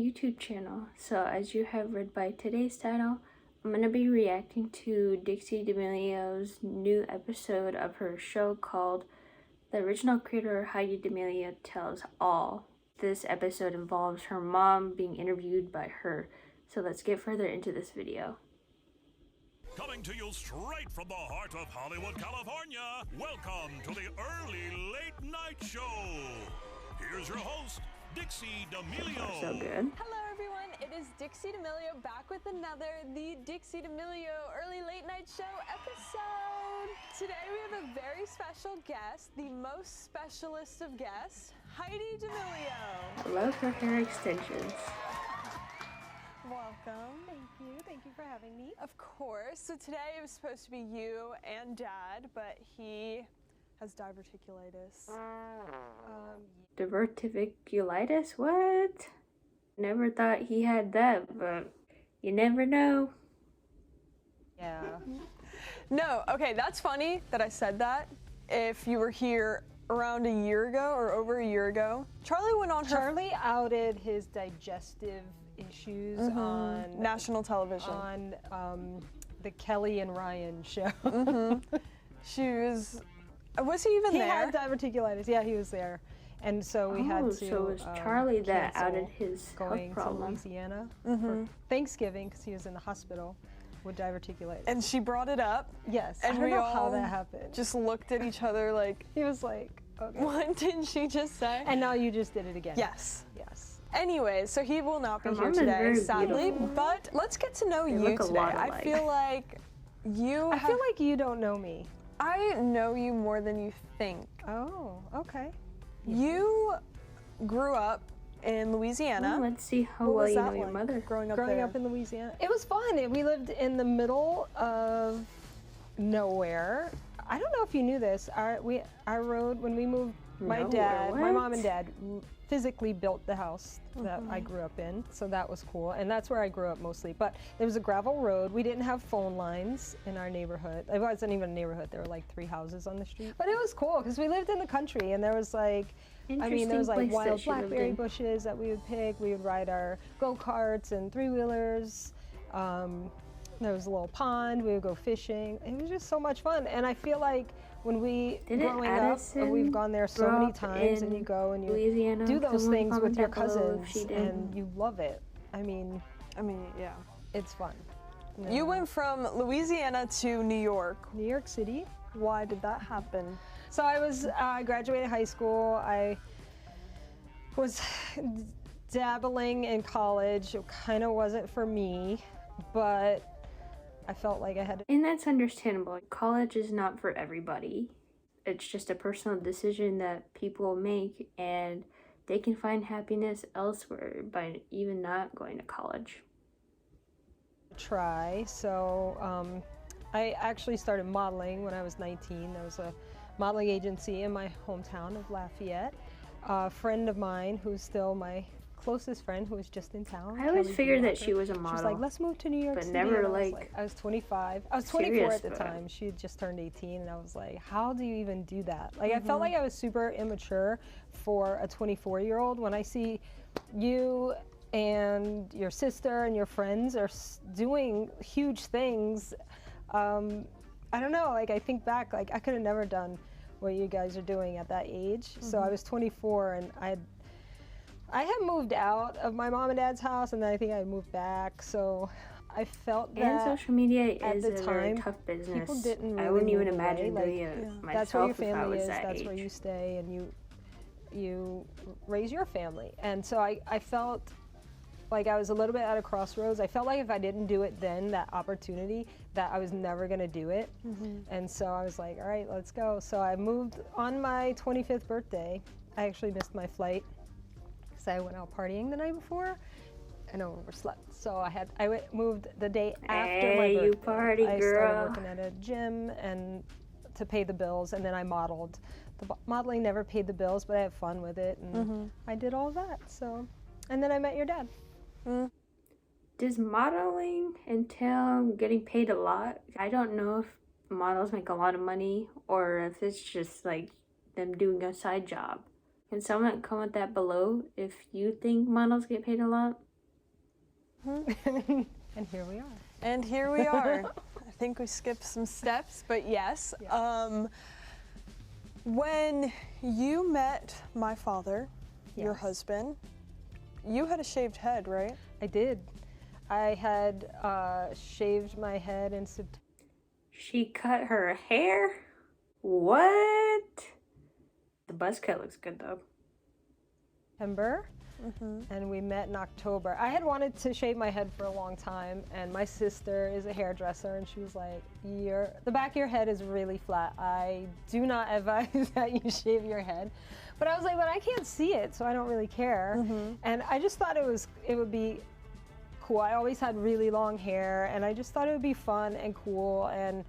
YouTube channel. So as you have read by today's title, I'm going to be reacting to Dixie D'Amelio's new episode of her show called The Original Creator Heidi D'Amelio Tells All. This episode involves her mom being interviewed by her. So let's get further into this video. Coming to you straight from the heart of Hollywood, California, welcome to the early late night show. Here's your host, Dixie D'Amelio. So good. Hello everyone, it is Dixie D'Amelio back with another The Dixie D'Amelio Early Late Night Show episode. Today we have a very special guest, the most specialist of guests, Heidi D'Amelio. I love her hair extensions. Welcome. Thank you for having me. Of course. So today it was supposed to be you and Dad, but he has diverticulitis. Diverticulitis? What? Never thought he had that, but you never know. Yeah. No, okay, that's funny that I said that. If you were here around a year ago or over a year ago, Charlie went on Charlie outed his digestive issues on national television. On the Kelly and Ryan show. She was he even He there? had diverticulitis. Yeah, he was there. And so we had to So it was Charlie that cancel outed his health going to problem. Louisiana for Thanksgiving because he was in the hospital with diverticulitis. And she brought it up. Yes, and I don't we know all how that happened. Just looked at each other like, He was like, okay. what did she just say? And now you just did it again. Yes. Yes. Anyways, so he will not be Her here mom is today, very sadly. beautiful. But let's get to know They you look a today. lot I alike. feel like I feel like you don't know me. I know you more than you think. Oh, okay. You grew up in Louisiana. Let's see how What well was you that know your like, mother. growing up Growing there? up in Louisiana. It was fun. We lived in the middle of nowhere. I don't know if you knew this. Our road, when we moved, my mom and dad physically built the house that I grew up in. So that was cool. And that's where I grew up mostly. But there was a gravel road. We didn't have phone lines in our neighborhood. It wasn't even a neighborhood. There were like 3 houses on the street. But it was cool because we lived in the country and there was like, there was like wild blackberry bushes that we would pick. We would ride our go-karts and 3-wheelers. There was a little pond. We would go fishing. It was just so much fun. And I feel like when growing up, we've gone there so many times, and you go and you Louisiana, do those things with your comment down below if cousins, she did. and you love it. I mean, yeah. it's fun. You went from Louisiana to New York. New York City. Why did that happen? So I graduated high school. I was dabbling in college. It kind of wasn't for me, but I felt like I had to. And that's understandable. College is not for everybody. It's just a personal decision that people make, and they can find happiness elsewhere by even not going to college. Try. So I actually started modeling when I was 19. There was a modeling agency in my hometown of Lafayette. A friend of mine who's still my closest friend who was just in town. I always Kelly figured that Walker. she was a model. She was like, let's move to New York but City. never, And like, I was 25. I was 24 serious at the about time. She had just turned 18 and I was like, how do you even do that? Like I felt like I was super immature for a 24-year-old when I see you and your sister and your friends are doing huge things. I don't know, like I think back, like I could have never done what you guys are doing at that age. So I was 24 and I had moved out of my mom and dad's house, and then I think I moved back. So I felt that And social media at is the a time, very tough business. people didn't really I wouldn't even move away. imagine Like, doing it myself that's where your if I family was is. that That's age. where you stay, and you raise your family. And so I felt like I was a little bit at a crossroads. I felt like if I didn't do it then, that opportunity, that I was never gonna do it. And so I was like, all right, let's go. So I moved on my 25th birthday. I actually missed my flight because I went out partying the night before and overslept. So I moved the day after my birthday. You party I girl. started working at a gym and to pay the bills, and then I modeled. The modeling never paid the bills, but I had fun with it, and I did all that. So, and then I met your dad. Does modeling entail getting paid a lot? I don't know if models make a lot of money or if it's just like them doing a side job. Can someone comment that below if you think models get paid a lot? And here we are. And here we are. I think we skipped some steps, but yes. Yeah. When you met my father, your Yes. husband, you had a shaved head, right? I did. I had shaved my head in She cut her hair? What? The buzz cut looks good though. September, and we met in October. I had wanted to shave my head for a long time, and my sister is a hairdresser, and she was like, the back of your head is really flat. I do not advise that you shave your head. But I was like, but I can't see it, so I don't really care. And I just thought it would be cool. I always had really long hair, and I just thought it would be fun and cool, and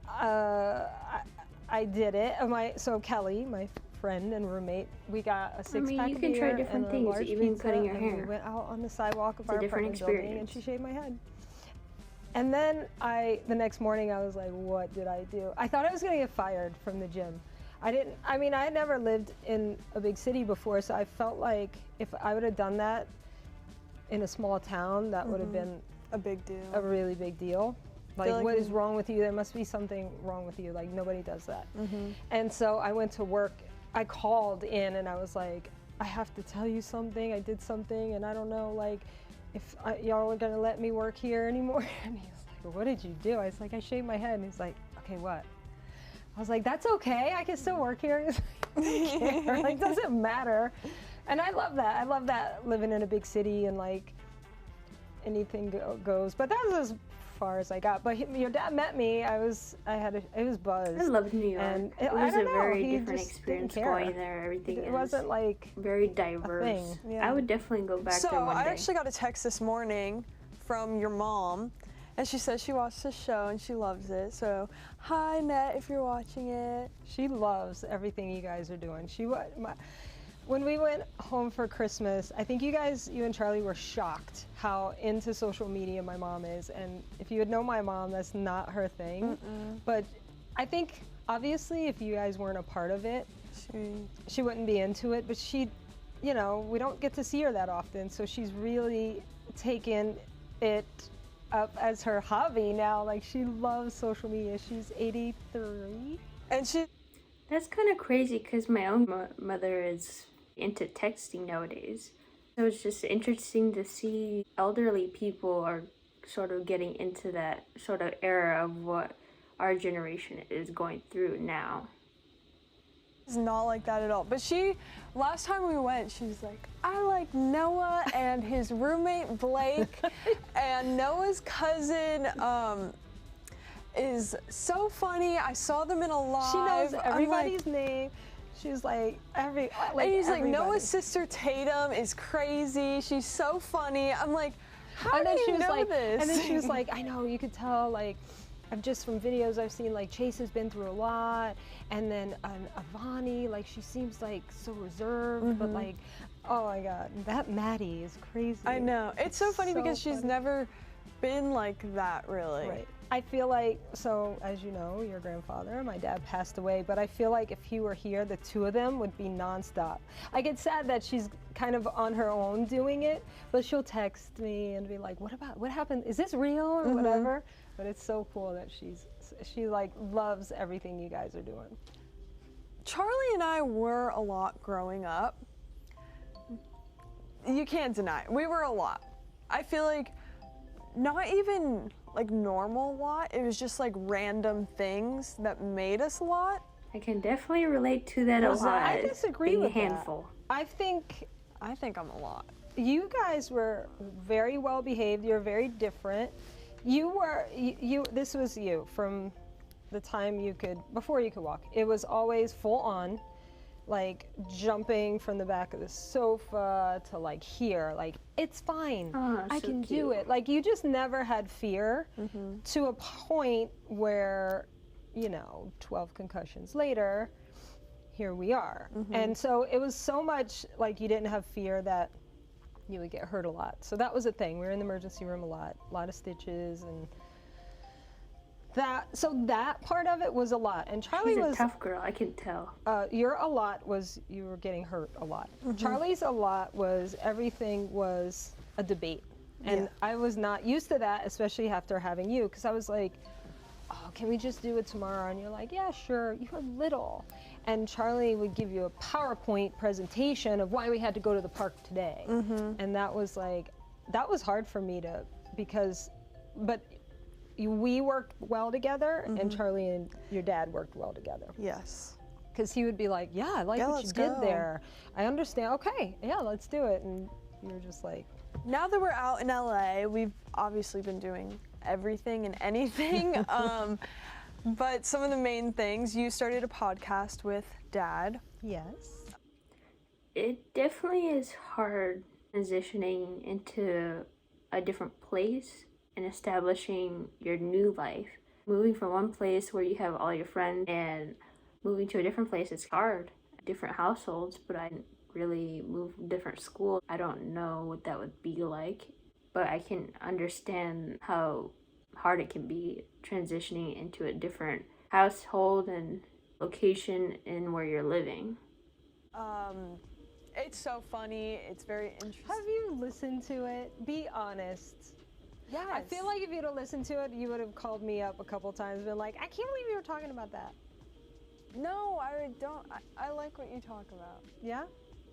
I did it. So Kelly, my friend and roommate, we got a six-pack you of can try beer different and a things, large even pizza, cutting your and hair. we went out on the sidewalk of It's a our different apartment building, and experience. she shaved my head. And then the next morning I was like, what did I do? I thought I was gonna get fired from the gym. I had never lived in a big city before, so I felt like if I would have done that in a small town, that would have been A big deal. a really big deal. Like, like what we- is wrong with you? There must be something wrong with you. Like, nobody does that. And so I went to work. I called in and I was like, I have to tell you something. I did something, and I don't know, like, if y'all are gonna let me work here anymore. And he was like, what did you do? I was like, I shaved my head. And he's like, okay, what? I was like, that's okay. I can still work here. He's like, I don't care. Like, doesn't matter. And I love that. I love that, living in a big city and like anything goes. But that was as far as I got. But your dad met me. It was buzzed. I loved New York. And it I was a don't know, very he different just experience didn't care. going there. Everything It is wasn't like very diverse. thing. Yeah. I would definitely go back So there one I day. actually got a text this morning from your mom, and she says she watched the show and she loves it. So hi, Net, if you're watching it. she loves everything you guys are doing. When we went home for Christmas, I think you and Charlie were shocked how into social media my mom is. And if you would know my mom, that's not her thing. But I think, obviously, if you guys weren't a part of it, she wouldn't be into it. But we don't get to see her that often. So she's really taken it up as her hobby now. Like, she loves social media. She's 83. And she That's kind of crazy because my own mother is into texting nowadays. So it's just interesting to see elderly people are sort of getting into that sort of era of what our generation is going through now. is not like that at all. But last time we went, she was like, I like Noah and his roommate Blake, and Noah's cousin is so funny. I saw them in a live. She knows I'm everybody's name. She's like and he's like, Noah's sister Tatum is crazy. She's so funny. I'm like, how And do then you she was know like, this? and then she was like, I know, you could tell, like, I've just from videos I've seen, like, Chase has been through a lot, and then Avani, like, she seems like so reserved, but like, oh my God, that Maddie is crazy. I know. It's so funny because she's funny. never been like that, really. Right. I feel like, so as you know, your grandfather, my dad passed away, but I feel like if he were here, the two of them would be nonstop. I get sad that she's kind of on her own doing it, but she'll text me and be like, what happened? Is this real or whatever? But it's so cool that she like loves everything you guys are doing. Charlie and I were a lot growing up. You can't deny it. We were a lot. I feel like not even like normal lot. It was just like random things that made us a lot. I can definitely relate to that a lot. I disagree being with a handful. that. I think I think I'm a lot. you guys were very well behaved. You're very different. This was you from the time before you could walk. It was always full on, like jumping from the back of the sofa to like here, like it's fine. Oh, I so can do cute. it. Like you just never had fear to a point where, 12 concussions later, here we are. And so it was so much like you didn't have fear that you would get hurt a lot. So that was a thing. We were in the emergency room a lot of stitches and that part of it was a lot. And Charlie She's a was tough girl, I can tell. your a lot was you were getting hurt a lot. Charlie's a lot was everything was a debate. And I was not used to that, especially after having you, because I was like, oh, can we just do it tomorrow? And you're like, yeah, sure. You were little. And Charlie would give you a PowerPoint presentation of why we had to go to the park today. And that was like, that was hard for me to, but we worked well together, and Charlie and your dad worked well together. Yes. Because he would be like, yeah, I like what you did there. I understand. Okay, yeah, let's do it. And you're just like. Now that we're out in LA, we've obviously been doing everything and anything. But some of the main things, you started a podcast with Dad. Yes. It definitely is hard transitioning into a different place and establishing your new life. Moving from one place where you have all your friends and moving to a different place, it's hard. Different households, but I didn't really move different schools. I don't know what that would be like, but I can understand how hard it can be transitioning into a different household and location in where you're living. It's so funny. It's very interesting. Have you listened to it? Be honest. Yes. I feel like if you'd have listened to it, you would have called me up a couple times and been like, I can't believe you were talking about that. No, I don't. I like what you talk about. Yeah?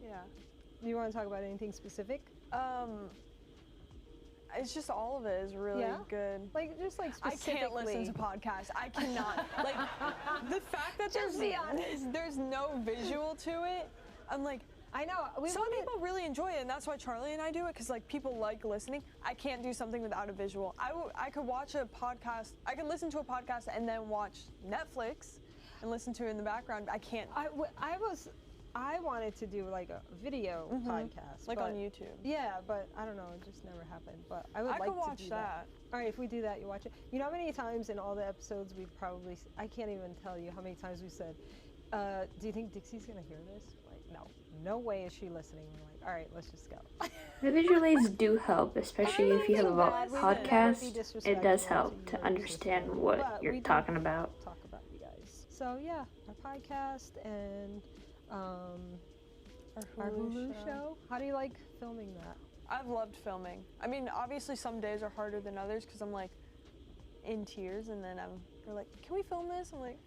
Yeah. Do you want to talk about anything specific? It's just all of it is really good. Like, just like specifically. I can't listen to podcasts. I cannot. Like, the fact that there's no visual to it, I'm like, I know. Some people really enjoy it, and that's why Charlie and I do it, because like people like listening. I can't do something without a visual. I could watch a podcast. I could listen to a podcast and then watch Netflix and listen to it in the background. I can't. I wanted to do like a video podcast, like on YouTube. Yeah, but I don't know, it just never happened. But I would like could to watch do that. All right, if we do that, you watch it. You know how many times in all the episodes we've probably, I can't even tell you how many times we said, do you think Dixie's gonna hear this? Like, no way is she listening. We're like, all right, let's just go. The visual aids do help, especially if you have a podcast. It does help to understand what you're talking about. Talk about you guys. So yeah, our podcast and our Hulu show. How do you like filming that? I've loved filming. I mean, obviously some days are harder than others because I'm like in tears, and then they're like, can we film this? I'm like,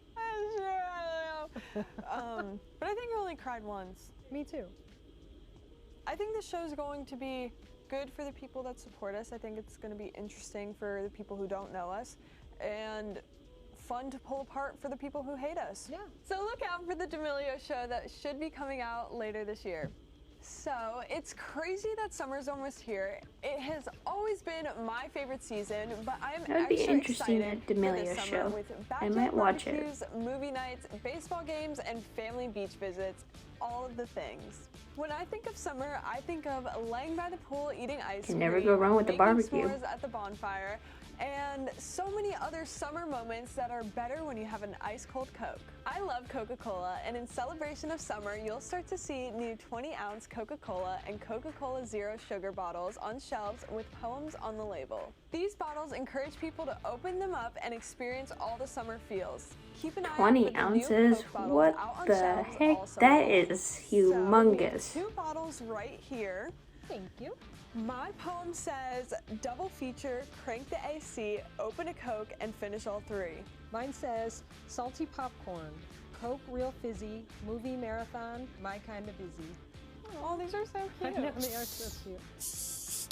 sure, I don't know. But I think I only cried once. Me too. I think the show's going to be good for the people that support us. I think it's going to be interesting for the people who don't know us, and fun to pull apart for the people who hate us. Yeah. So look out for the D'Amelio show that should be coming out later this year. So it's crazy that summer's almost here. It has always been my favorite season, but I am That would be extra interesting excited at D'Amelio for this summer show. with I backyard might watch it. barbecues, movie nights, baseball games, and family beach visits. All of the things. When I think of summer, I think of laying by the pool, eating ice cream, never go wrong with the making barbecue. s'mores at the bonfire, and so many other summer moments that are better when you have an ice-cold Coke. I love Coca-Cola, and in celebration of summer, you'll start to see new 20-ounce Coca-Cola and Coca-Cola Zero Sugar bottles on shelves with poems on the label. These bottles encourage people to open them up and experience all the summer feels. Keep an eye out for 20 the new ounces? Coke bottles What out on the shelves heck? all summer That long. is So we have humongous. 2 bottles right here. Thank you. My poem says, double feature, crank the AC, open a Coke, and finish all 3. Mine says salty popcorn, Coke real fizzy, movie marathon, my kind of busy. Oh, these are so I cute. know, they are so cute. Cheers.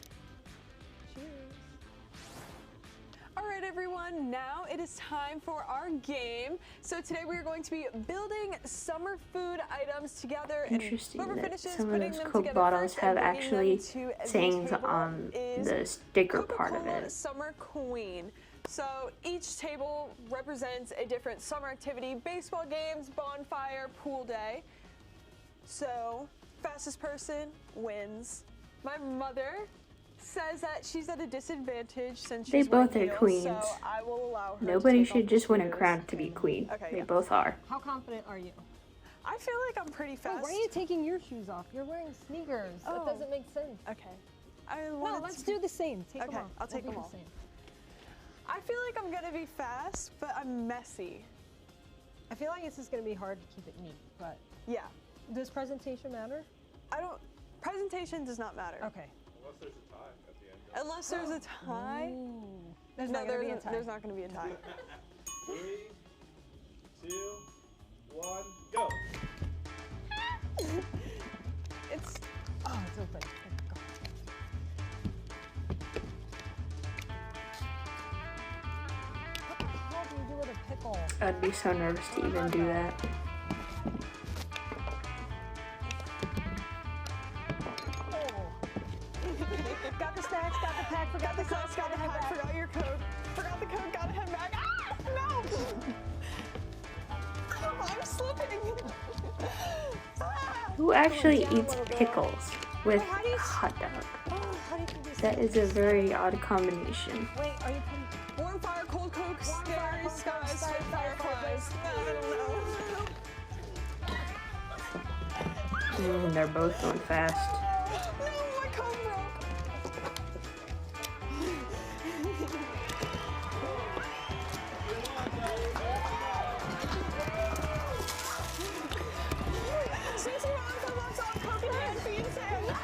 All right, everyone, now it is time for our game. So today we are going to be building summer food items together. Interesting and whoever that finishes some of putting those them Coke together bottles first have and bringing actually them to the sayings table on is the sticker part of Coca-Cola it. Summer Queen. So each table represents a different summer activity: baseball games, bonfire, pool day. So fastest person wins. My mother says that she's at a disadvantage since she's They both wearing are heels, queens. So I will allow her Nobody to take should off just her win a shoes. crown to be queen. Okay, They yeah. both are. How confident are you? I feel like I'm pretty fast. Why are you taking your shoes off? You're wearing sneakers. Oh. That doesn't make sense. Okay. I No, wanted let's to- do the same. Take Okay, them off. I'll take We'll them do off. the same. I feel like I'm gonna be fast, but I'm messy. I feel like this is going to be hard to keep it neat, but Yeah. does presentation matter? Presentation does not matter. Okay. Unless there's a tie at the end. Unless there's a tie. There's No, not gonna be a tie. there's not going to be a tie. 3, 2, 1, go. It's Oh, it's open. Thank God. What do you do with a pickle? I'd be so nervous to even do that. Got the snacks, got the pack, forgot the sauce, got the head back. forgot your coat. Forgot the coat, got to head back. Ah, no! I'm slipping. Ah. Who actually eats pickles with how do you hot dog? Oh, how do you think this That is a very odd combination. Wait, are you putting Warm fire, cold coke, fire, scary cold coke, skies, scary fireflies. No, I don't know. They're both going fast. No, my comb broke. Since your uncle loves all coconut and bean sand.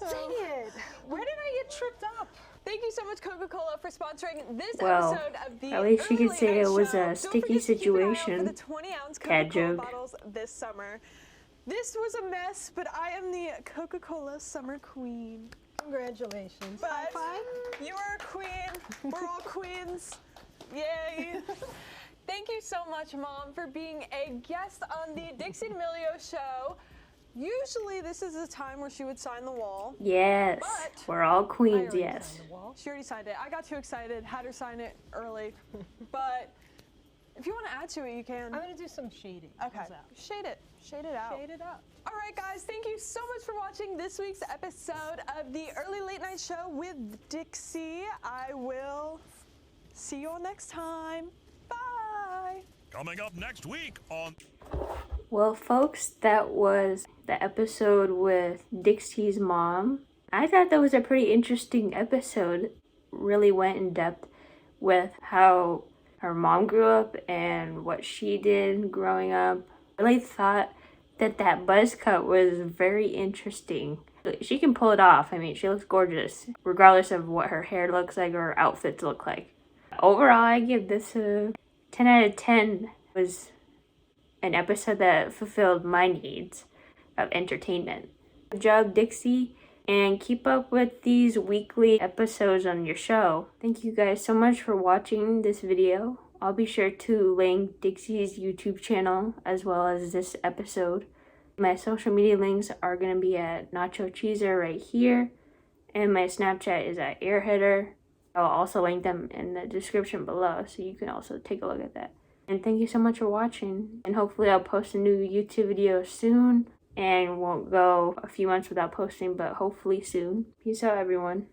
Dang it! Where did I get tripped up? Thank you so much, Coca-Cola, for sponsoring this Well, episode of the at least you Early could say Late it Night was Show. a Don't sticky forget to keep an eye out situation. for the 20-ounce Dad Coca-Cola joke. bottles this summer. This was a mess, but I am the Coca-Cola summer queen. Congratulations. But High five. you are a queen. We're all queens. Yay. Thank you so much, Mom, for being a guest on the Dixie D'Amelio show. Usually this is the time where she would sign the wall. Yes, But- we're all I queens, already yes. signed the wall. She already signed it. I got too excited, had her sign it early. But if you want to add to it, you can. I'm gonna do some shading. Okay. How's that? Shade it. Shade it out. Shade it up. All right, guys, thank you so much for watching this week's episode of the Early Late Night Show with Dixie. I will see you all next time. Bye. Coming up next week on Well, folks, that was the episode with Dixie's mom. I thought that was a pretty interesting episode. Really went in depth with how her mom grew up and what she did growing up. I really thought that buzz cut was very interesting. She can pull it off. I mean, she looks gorgeous, regardless of what her hair looks like or her outfits look like. Overall, I give this a 10 out of 10. It was an episode that fulfilled my needs of entertainment. Good job, Dixie, and keep up with these weekly episodes on your show. Thank you guys so much for watching this video. I'll be sure to link Dixie's YouTube channel as well as this episode. My social media links are going to be at Nacho Cheeser right here, and my Snapchat is at Airheader. I'll also link them in the description below, so you can also take a look at that. And thank you so much for watching, and hopefully I'll post a new YouTube video soon, and won't go a few months without posting, but hopefully soon. Peace out, everyone.